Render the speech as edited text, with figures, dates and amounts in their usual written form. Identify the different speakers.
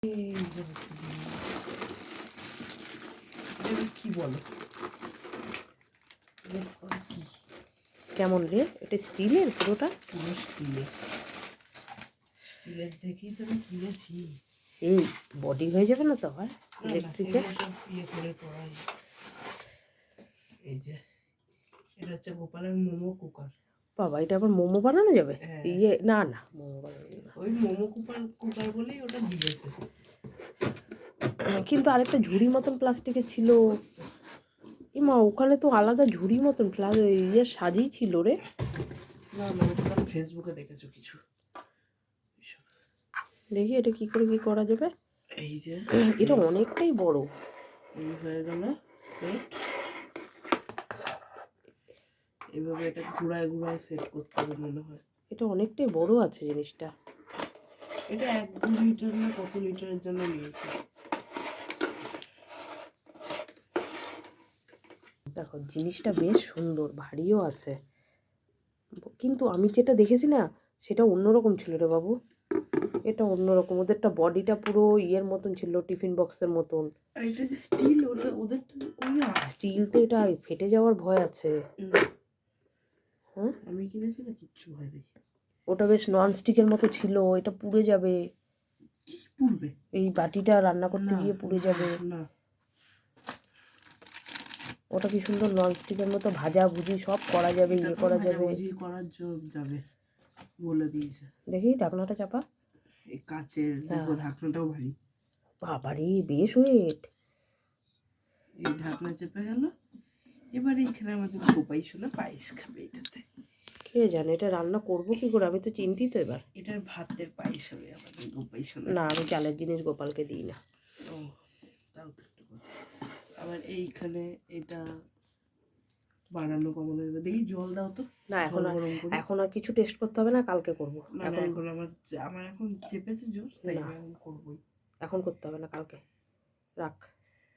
Speaker 1: কি বলো কি
Speaker 2: কেমন রে? এটা স্টিলের পুরোটা?
Speaker 1: পুরো স্টিলের দেখেই তো আমি কিনেছি।
Speaker 2: এই বডি হয়ে যাবে না তো আবার ইলেকট্রিকের?
Speaker 1: ইয়ে করে করা। এই যে এটা হচ্ছে গোপালের মোমো কুকার।
Speaker 2: বাবা, এটা আবার মোমো বানানো যাবে? ইয়ে না না, মোমো বানানো যাবে না।
Speaker 1: ওই মোমো কুকার বলেই ওটা দিয়েছে।
Speaker 2: কিন্তু আরেকটা ঝুড়ি মতন প্লাস্টিকের ছিল। মা, ওখানে তো আলাদা ঝুড়ি মতন ইয়ে সাজিয়ে ছিল রে।
Speaker 1: না না, ওটা আমি ফেসবুকে দেখেছো কিছু।
Speaker 2: দেখি এটা কি করে কি করা যাবে।
Speaker 1: এই যে
Speaker 2: এটা অনেকটাই বড়।
Speaker 1: এই হয়ে গেল সেট। এইভাবে এটা ঘুরায় ঘুরায় সেট করতে হবে মনে হয়।
Speaker 2: এটা অনেকটাই বড় আছে জিনিসটা।
Speaker 1: এটা 1-2 লিটার না কত লিটারের জন্য নিয়েছে।
Speaker 2: দেখো জিনিসটা বেশ সুন্দর, ভারীও আছে, কিন্তু আমি যেটা দেখেছি না সেটা অন্যরকম ছিল রে বাবু। এটা অন্যরকম, ওদেরটা বডিটা পুরো ইয়ের মতন ছিল, টিফিন বক্সের মতন।
Speaker 1: আর এটা যে স্টিল, ওদেরটা
Speaker 2: স্টিল তো, এটা ফেটে যাওয়ার ভয় আছে। হ্যাঁ,
Speaker 1: আমি কিনেছি না, কিচ্ছু ভয় নেই।
Speaker 2: ওটা বেশ নন স্টিকের মতো ছিল, এটা পুড়ে যাবে।
Speaker 1: পুড়বে?
Speaker 2: এই বাটিটা রান্না করতে গিয়ে পুড়ে যাবে
Speaker 1: না।
Speaker 2: ওটা কি সুন্দর নন স্টিকের মতো ভাজা ভুজি সব করা যাবে, ইয়ে করা যাবে।
Speaker 1: যাবে বলে দিয়েছে।
Speaker 2: দেখি ঢাকনাটা চাপা।
Speaker 1: এই কাচের দেখো, ঢাকনাটাও ভারী।
Speaker 2: বাবারে, বেশ ওয়েট।
Speaker 1: এই ঢাকনা চেপে গেল। এবার এইখানে আমাদের গোপাই শোনা পায়েস খাবে এটাতে।
Speaker 2: কে জানে এটা রান্না করবো কি করে, আমি তো চিন্তিত এবার।
Speaker 1: এটার ভাতের পায়েস হবে আমাদের গোপাই শোনা।
Speaker 2: না, আমি চালের জিনিস গোপালকে দিই না।
Speaker 1: ও, তাও তো একটা কথা। আবার এইখানে এটা বানানো কমানো যাবে। দেখি জল দাও তো।
Speaker 2: না, এখন আর কিছু টেস্ট করতে হবে না, কালকে করবো।
Speaker 1: না এখন আমার এখন চেপেছে জোর, তাই আমি এখন করবোই।
Speaker 2: এখন করতে হবে না, কালকে রাখ।